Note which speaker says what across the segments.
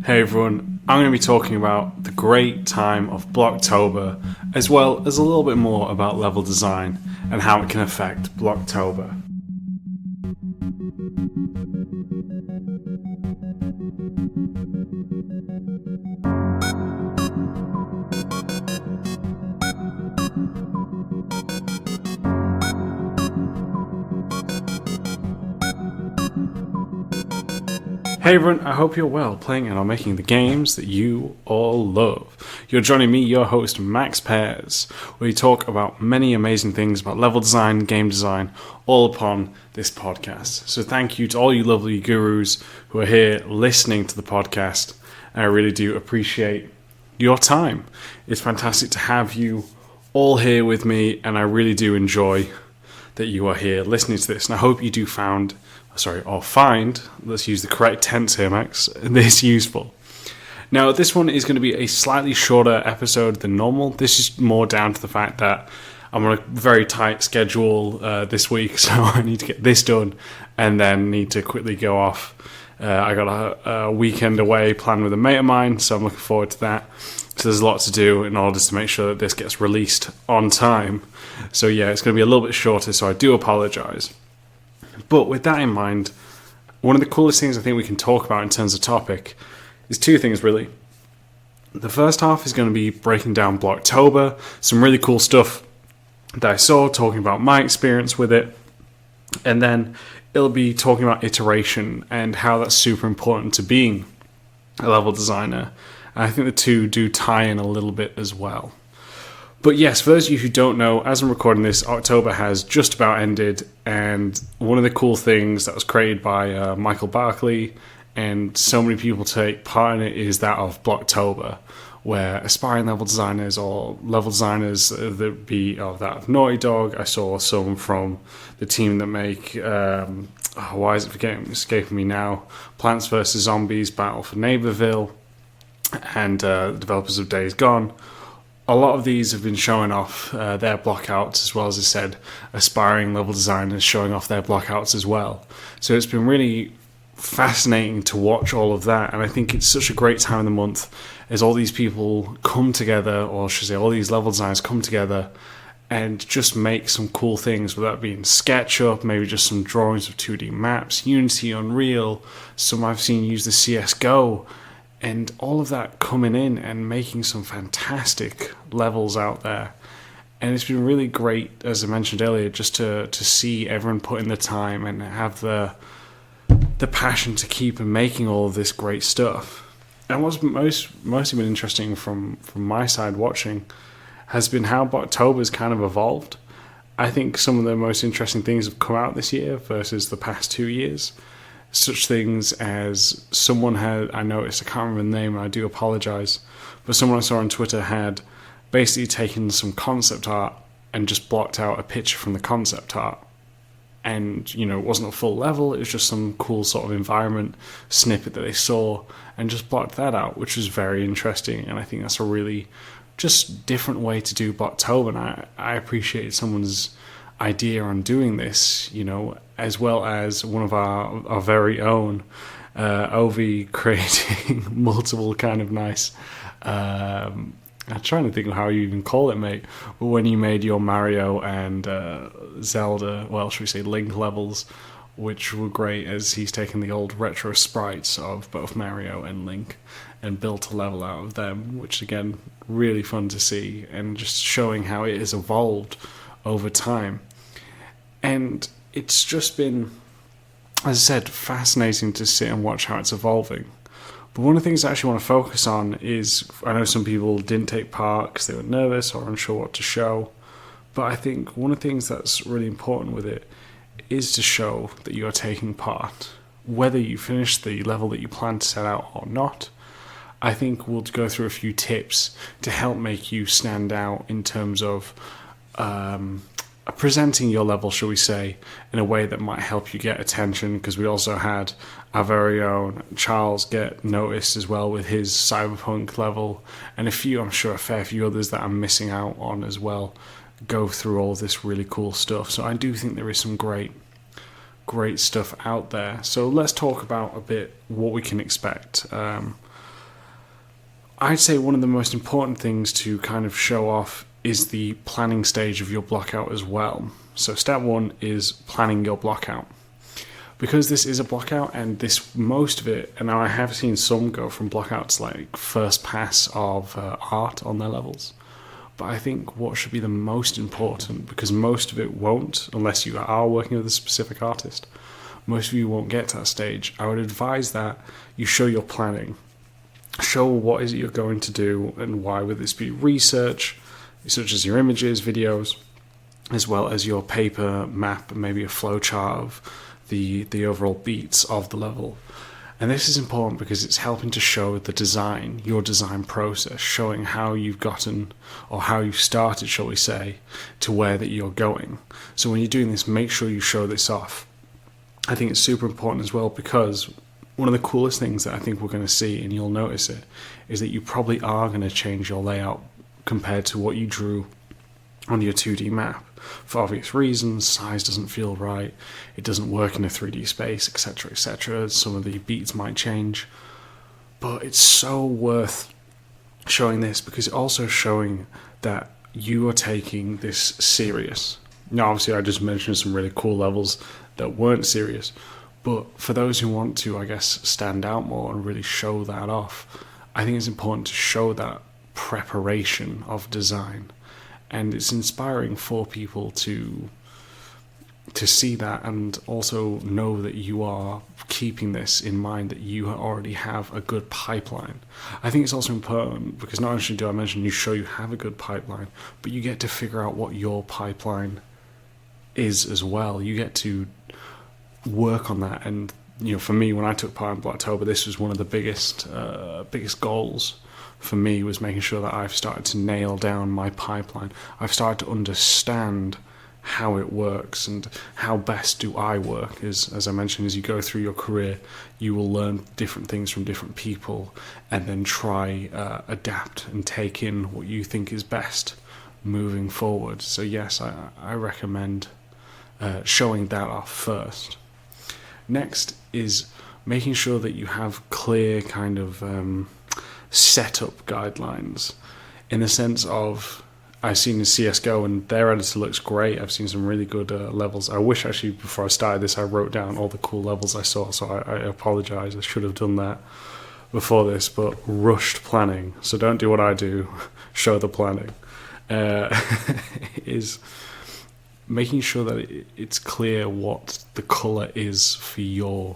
Speaker 1: Hey everyone, I'm going to be talking about the great time of Blocktober, as well as a little bit more about level design and how it can affect Blocktober. Hey everyone, I hope you're well, playing and are making the games that you all love. You're joining me, your host, Max Pears, where we talk about many amazing things about level design, game design, all upon this podcast. So thank you to all you lovely gurus who are here listening to the podcast. I really do appreciate your time. It's fantastic to have you all here with me, and I really do enjoy that you are here listening to this. And I hope you do find, let's use the correct tense here, Max, this useful. Now, this one is going to be a slightly shorter episode than normal. This is more down to the fact that I'm on a very tight schedule this week, so I need to get this done and then need to quickly go off. I got a weekend away planned with a mate of mine, so I'm looking forward to that. So there's a lot to do in order to make sure that this gets released on time. So yeah, it's going to be a little bit shorter, so I do apologise. But with that in mind, one of the coolest things I think we can talk about in terms of topic is two things, really. The first half is going to be breaking down Blocktober, some really cool stuff that I saw, talking about my experience with it. And then it'll be talking about iteration and how that's super important to being a level designer. And I think the two do tie in a little bit as well. But yes, for those of you who don't know, as I'm recording this, October has just about ended, and one of the cool things that was created by Michael Barkley and so many people take part in it is that of Blocktober, where aspiring level designers or level designers that be of that of Naughty Dog. I saw some from the team that make why is it escaping me now? Plants vs Zombies: Battle for Neighborville, and the developers of Days Gone. A lot of these have been showing off their blockouts, as well as I said, aspiring level designers showing off their blockouts as well. So it's been really fascinating to watch all of that, and I think it's such a great time of the month as all these people come together, or I should say all these level designers come together and just make some cool things, whether that be in SketchUp, maybe just some drawings of 2D maps, Unity, Unreal, some I've seen use the CSGO, and all of that coming in and making some fantastic levels out there. And it's been really great, as I mentioned earlier, just to see everyone put in the time and have the passion to keep making all of this great stuff. And what's mostly been interesting from my side watching has been how Blocktober's kind of evolved. I think some of the most interesting things have come out this year versus the past 2 years. Such things as someone had, I noticed, I can't remember the name, and I do apologise, but someone I saw on Twitter had basically taken some concept art and just blocked out a picture from the concept art. And, you know, it wasn't a full level, it was just some cool sort of environment snippet that they saw and just blocked that out, which was very interesting. And I think that's a really just different way to do Blocktober. And I appreciated someone's idea on doing this, you know, as well as one of our very own Ovi creating multiple kind of nice I'm trying to think of how you even call it, mate, but when you made your Mario and Zelda, well, should we say Link levels, which were great, as he's taken the old retro sprites of both Mario and Link and built a level out of them, which again, really fun to see, and just showing how it has evolved over time. And it's just been, as I said, fascinating to sit and watch how it's evolving. But one of the things I actually want to focus on is, I know some people didn't take part because they were nervous or unsure what to show, but I think one of the things that's really important with it is to show that you are taking part. Whether you finish the level that you plan to set out or not, I think we'll go through a few tips to help make you stand out in terms of presenting your level, shall we say, in a way that might help you get attention, because we also had our very own Charles get noticed as well with his cyberpunk level, and I'm sure a fair few others that I'm missing out on as well go through all this really cool stuff. So I do think there is some great great stuff out there. So let's talk about a bit what we can expect. I'd say one of the most important things to kind of show off is the planning stage of your blockout as well. So step one is planning your blockout. Because this is a blockout, and most of it, and I have seen some go from blockouts like first pass of art on their levels. But I think what should be the most important, because most of it won't, unless you are working with a specific artist, most of you won't get to that stage. I would advise that you show your planning. Show what is it you're going to do and why. Would this be research, such as your images, videos, as well as your paper map, and maybe a flowchart of the overall beats of the level. And this is important because it's helping to show the design, your design process, showing how you've gotten, or how you've started, shall we say, to where that you're going. So when you're doing this, make sure you show this off. I think it's super important as well, because one of the coolest things that I think we're going to see, and you'll notice it, is that you probably are going to change your layout compared to what you drew on your 2D map. For obvious reasons, size doesn't feel right, it doesn't work in a 3D space, etc, etc. Some of the beats might change. But it's so worth showing this, because it's also showing that you are taking this serious. Now, obviously, I just mentioned some really cool levels that weren't serious, but for those who want to, I guess, stand out more and really show that off, I think it's important to show that preparation of design. And it's inspiring for people to see that, and also know that you are keeping this in mind, that you already have a good pipeline. I think it's also important because not only do I mention you have a good pipeline, but you get to figure out what your pipeline is as well. You get to work on that. And for me, when I took part in Blocktober, this was one of the biggest goals for me, was making sure that I've started to nail down my pipeline. I've started to understand how it works and how best do I work. As I mentioned, as you go through your career, you will learn different things from different people, and then try adapt and take in what you think is best moving forward. So yes, I recommend showing that off first. Next is making sure that you have clear kind of setup guidelines, in the sense of, I've seen in CSGO and their editor looks great. I've seen some really good levels. I wish actually before I started this I wrote down all the cool levels I saw, so I apologise. I should have done that before this, but rushed planning. So don't do what I do, show the planning. Is making sure that it's clear what the colour is for your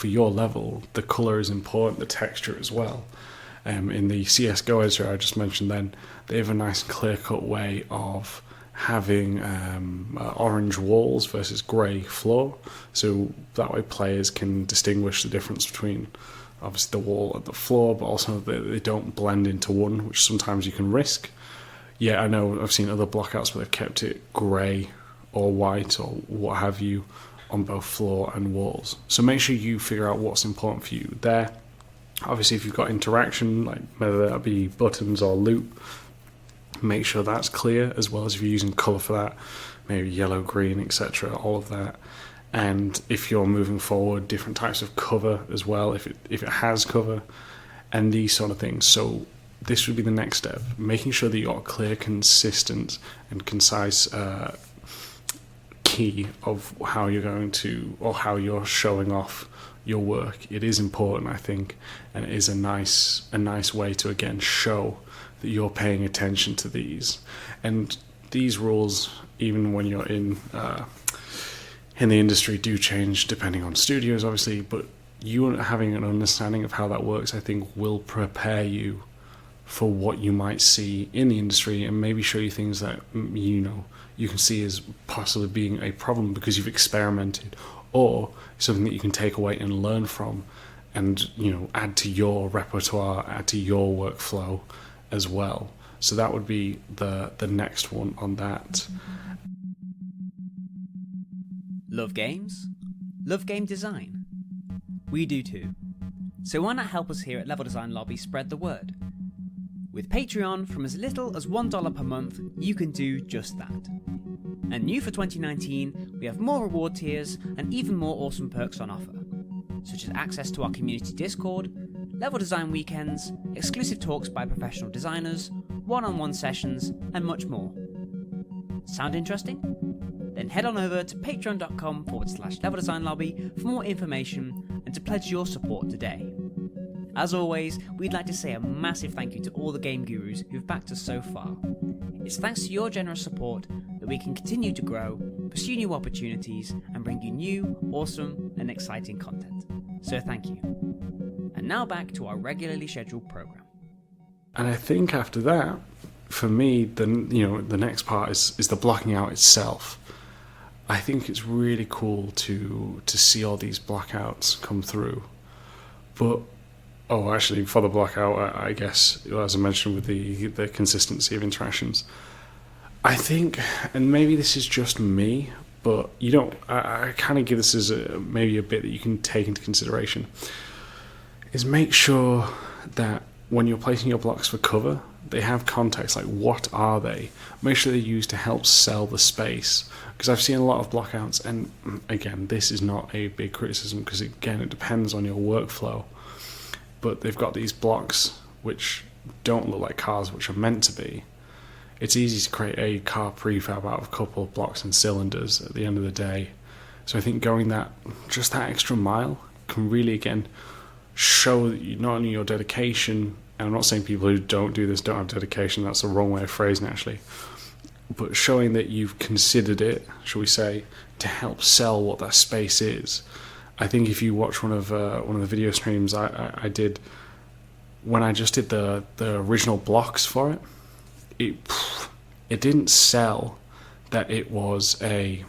Speaker 1: level. The colour is important, the texture as well. In the CSGO editor I just mentioned, then they have a nice clear-cut way of having orange walls versus grey floor, so that way players can distinguish the difference between obviously the wall and the floor, but also they don't blend into one, which sometimes you can risk. Yeah, I know I've seen other blockouts where they've kept it grey or white or what have you on both floor and walls. So make sure you figure out what's important for you there. Obviously, if you've got interaction, like whether that be buttons or loop, make sure that's clear, as well as if you're using colour for that, maybe yellow, green, etc., all of that. And if you're moving forward, different types of cover as well, if it has cover, and these sort of things. So this would be the next step, making sure that you've got a clear, consistent, and concise key of how you're going to, or how you're showing off your work. It is important, I think, and it is a nice way to again show that you're paying attention to these. And these rules, even when you're in the industry, do change depending on studios, obviously, but you having an understanding of how that works, I think, will prepare you for what you might see in the industry, and maybe show you things that you can see as possibly being a problem because you've experimented, or something that you can take away and learn from, and add to your repertoire, add to your workflow as well. So that would be the next one on that.
Speaker 2: Love games? Love game design? We do too. So why not help us here at Level Design Lobby spread the word? With Patreon, from as little as $1 per month, you can do just that. And new for 2019, we have more reward tiers and even more awesome perks on offer, such as access to our community Discord, level design weekends, exclusive talks by professional designers, one-on-one sessions, and much more. Sound interesting? Then head on over to patreon.com/leveldesignlobby for more information and to pledge your support today. As always, we'd like to say a massive thank you to all the game gurus who've backed us so far. It's thanks to your generous support that we can continue to grow, pursue new opportunities, and bring you new, awesome, and exciting content. So thank you. And now back to our regularly scheduled program.
Speaker 1: And I think after that, for me, the next part is the blocking out itself. I think it's really cool to see all these blockouts come through. But actually, for the blockout, I guess, as I mentioned with the consistency of interactions, I think, and maybe this is just me, but I kind of give this as maybe a bit that you can take into consideration, is make sure that when you're placing your blocks for cover, they have context, like what are they? Make sure they're used to help sell the space. Because I've seen a lot of blockouts, and again, this is not a big criticism, because again, it depends on your workflow. But they've got these blocks which don't look like cars, which are meant to be. It's easy to create a car prefab out of a couple of blocks and cylinders at the end of the day. So I think going that extra mile can really, again, show that not only your dedication, and I'm not saying people who don't do this don't have dedication, that's the wrong way of phrasing it actually, but showing that you've considered it, shall we say, to help sell what that space is. I think if you watch one of the video streams I did when I just did the original blocks for it, it didn't sell that it was an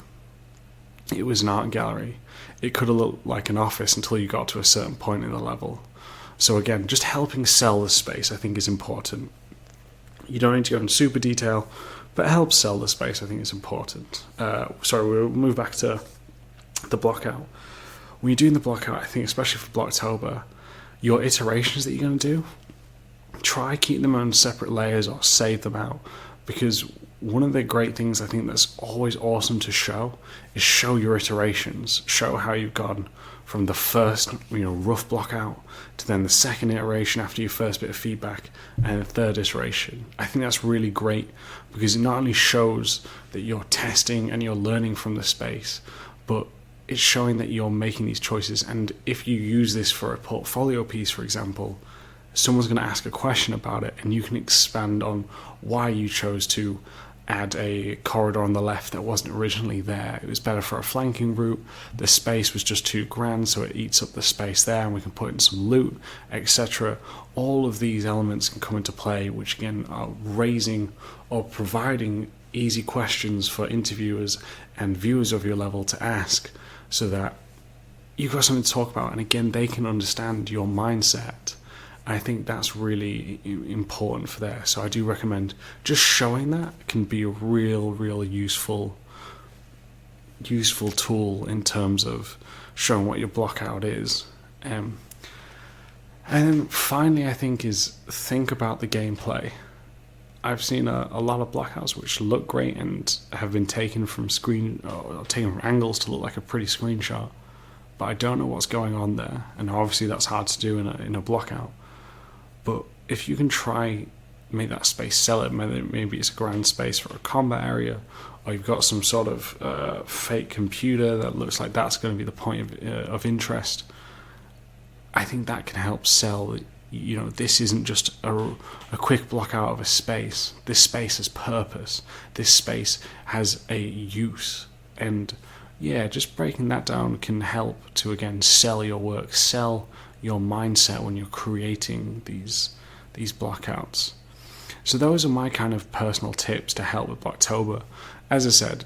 Speaker 1: art gallery. It could have looked like an office until you got to a certain point in the level. So again, just helping sell the space I think is important. You don't need to go in super detail, but help sell the space I think is important. We'll move back to the blockout. When you're doing the blockout, I think especially for Blocktober, your iterations that you're going to do, try keep them on separate layers or save them out, because one of the great things I think that's always awesome to show is show your iterations, show how you've gone from the first rough blockout to then the second iteration after your first bit of feedback and the third iteration. I think that's really great because it not only shows that you're testing and you're learning from the space, but it's showing that you're making these choices. And if you use this for a portfolio piece, for example, someone's going to ask a question about it and you can expand on why you chose to add a corridor on the left that wasn't originally there. It was better for a flanking route. The space was just too grand, so it eats up the space there and we can put in some loot, etc. All of these elements can come into play, which again are raising or providing easy questions for interviewers and viewers of your level to ask, so that you've got something to talk about, and again they can understand your mindset. I think that's really important for there. So I do recommend just showing that can be a real useful tool in terms of showing what your blockout is. And then finally, I think is think about the gameplay. I've seen a lot of blockouts which look great and have been taken from angles to look like a pretty screenshot, but I don't know what's going on there, and obviously that's hard to do in a blockout. But if you can try make that space sell it, maybe it's a grand space for a combat area, or you've got some sort of fake computer that looks like that's going to be the point of interest, I think that can help sell. This isn't just a quick block out of a space. This space has purpose. This space has a use. And just breaking that down can help to, again, sell your work, sell your mindset when you're creating these blockouts. So those are my kind of personal tips to help with Blocktober. As I said,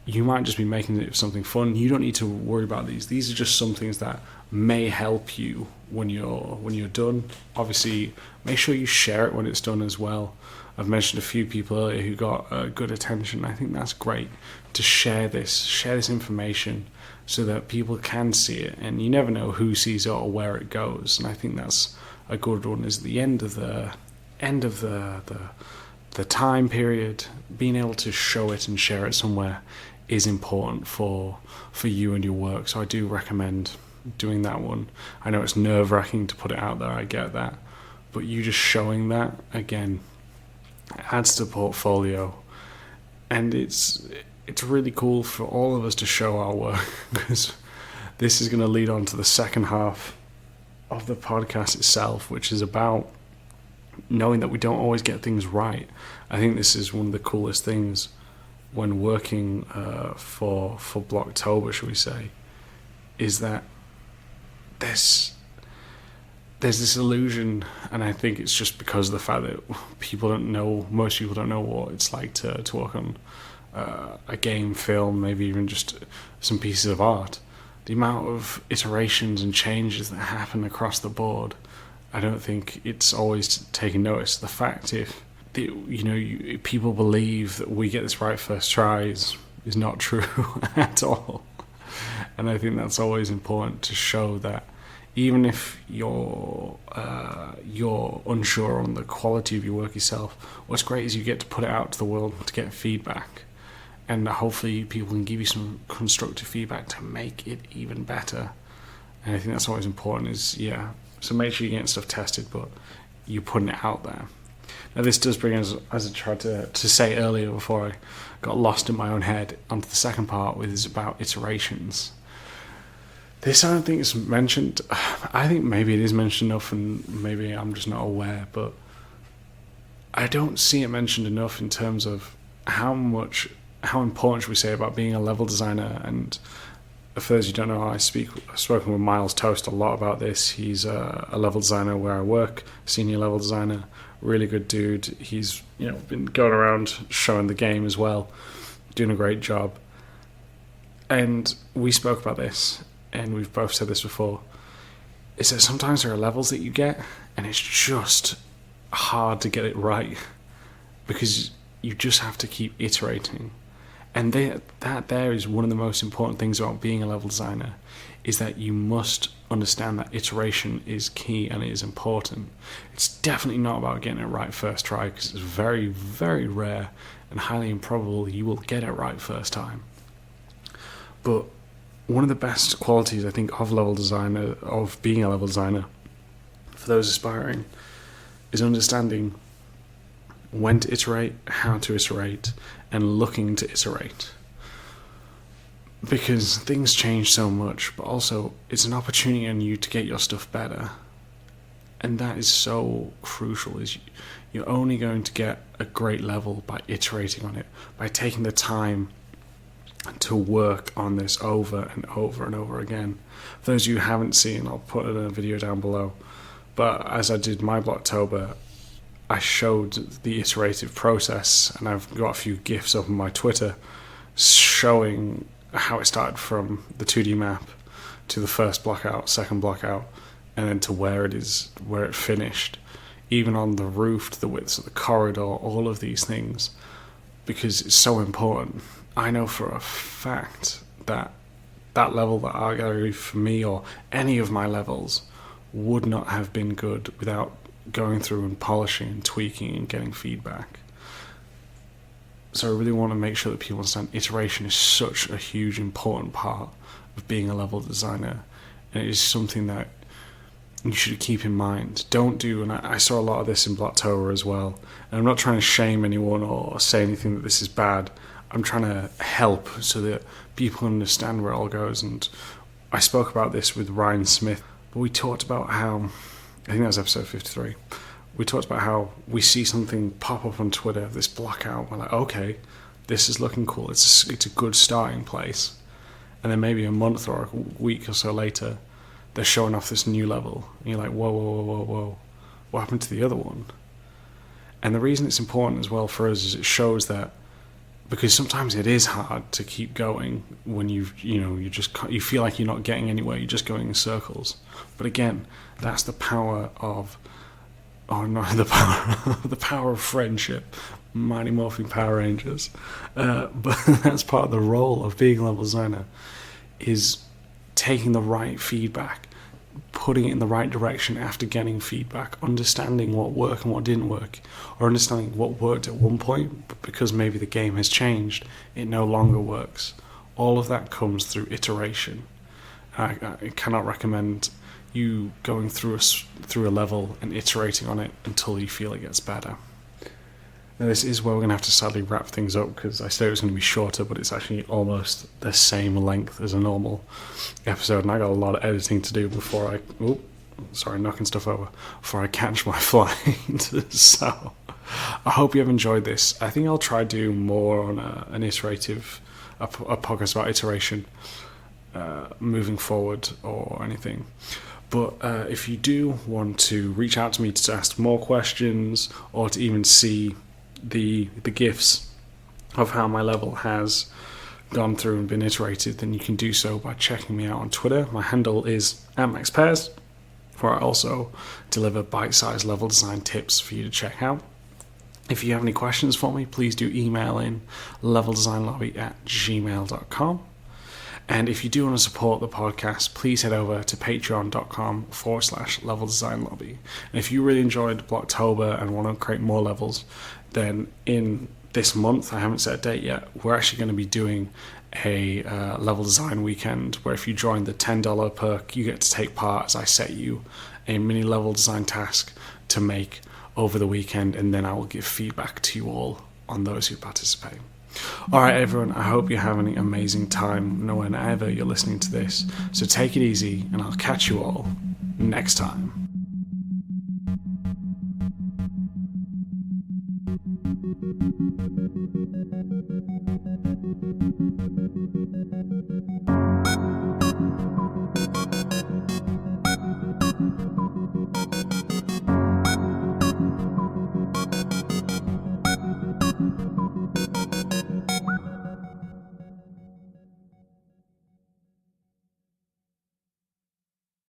Speaker 1: you might just be making it something fun. You don't need to worry about these. These are just some things that may help you when you're done. Obviously, make sure you share it when it's done as well. I've mentioned a few people earlier who got good attention. I think that's great to share this information so that people can see it, and you never know who sees it or where it goes. And I think that's a good one. Is the end of the the time period, being able to show it and share it somewhere is important for you and your work. So I do recommend doing that one. I know it's nerve-wracking to put it out there, I get that, but you just showing that, again, adds to the portfolio, and it's really cool for all of us to show our work, because this is going to lead on to the second half of the podcast itself, which is about knowing that we don't always get things right. I think this is one of the coolest things when working for Blocktober, shall we say, is that there's this illusion, and I think it's just because of the fact that most people don't know what it's like to work on a game, film, maybe even just some pieces of art. The amount of iterations and changes that happen across the board, I don't think it's always taken notice. The fact if people believe that we get this right first try is not true at all. And I think that's always important to show that even if you're unsure on the quality of your work yourself, what's great is you get to put it out to the world to get feedback, and hopefully people can give you some constructive feedback to make it even better. And I think that's always important, so make sure you're getting stuff tested, but you're putting it out there. Now this does bring us, as I tried to say earlier before I got lost in my own head, onto the second part, which is about iterations. This I don't think is mentioned. I think maybe it is mentioned enough, and maybe I'm just not aware, but I don't see it mentioned enough in terms of how important should we say about being a level designer. And for those who don't know, I've spoken with Miles Toast a lot about this. He's a level designer where I work, senior level designer, really good dude. He's been going around showing the game as well, doing a great job. And we spoke about this, and we've both said this before, is that sometimes there are levels that you get, and it's just hard to get it right, because you just have to keep iterating. And that there is one of the most important things about being a level designer, is that you must understand that iteration is key and it is important. It's definitely not about getting it right first try, because it's very, very rare and highly improbable you will get it right first time. But one of the best qualities, I think, of being a level designer, for those aspiring, is understanding when to iterate, how to iterate, and looking to iterate. Because things change so much, but also it's an opportunity on you to get your stuff better. And that is so crucial, is you're only going to get a great level by iterating on it, by taking the time to work on this over and over and over again. For those of you who haven't seen, I'll put in a video down below, but as I did my Blocktober, I showed the iterative process, and I've got a few GIFs up on my Twitter showing how it started from the 2D map to the first blockout, second blockout, and then to where it finished, even on the roof, to the widths of the corridor, all of these things, because it's so important. I know for a fact that level that arguably for me, or any of my levels, would not have been good without going through and polishing and tweaking and getting feedback. So I really want to make sure that people understand iteration is such a huge, important part of being a level designer, and it is something that you should keep in mind. And I saw a lot of this in Blocktober as well, and I'm not trying to shame anyone or say anything that this is bad. I'm trying to help so that people understand where it all goes. And I spoke about this with Ryan Smith, but we talked about how, I think that was episode 53, we talked about how we see something pop up on Twitter, this blockout, we're like, okay, this is looking cool, it's a good starting place. And then maybe a month or a week or so later, they're showing off this new level, and you're like, whoa, what happened to the other one? And the reason it's important as well for us is it shows that, because sometimes it is hard to keep going when you feel like you're not getting anywhere, you're just going in circles. But again, that's the power of, the power of friendship, Mighty Morphin Power Rangers. But that's part of the role of being a level designer, is taking the right feedback, putting it in the right direction after getting feedback, understanding what worked and what didn't work, or understanding what worked at one point, but because maybe the game has changed, it no longer works. All of that comes through iteration. I cannot recommend you going through a level and iterating on it until you feel it gets better. Now, this is where we're going to have to sadly wrap things up, because I said it was going to be shorter, but it's actually almost the same length as a normal episode, and I got a lot of editing to do before knocking stuff over, before I catch my flight. So I hope you have enjoyed this. I think I'll try to do more on a podcast about iteration moving forward or anything. But if you do want to reach out to me to ask more questions, or to even see the GIFs of how my level has gone through and been iterated, then you can do so by checking me out on Twitter. My handle is @MaxPairs, where I also deliver bite-sized level design tips for you to check out. If you have any questions for me, please do email in leveldesignlobby@gmail.com. And if you do want to support the podcast, please head over to patreon.com/leveldesignlobby. And if you really enjoyed Blocktober and want to create more levels, then in this month, I haven't set a date yet, we're actually going to be doing a level design weekend, where if you join the $10 perk, you get to take part as I set you a mini level design task to make over the weekend, and then I will give feedback to you all on those who participate. Alright everyone, I hope you're having an amazing time whenever you're listening to this. So take it easy, and I'll catch you all next time.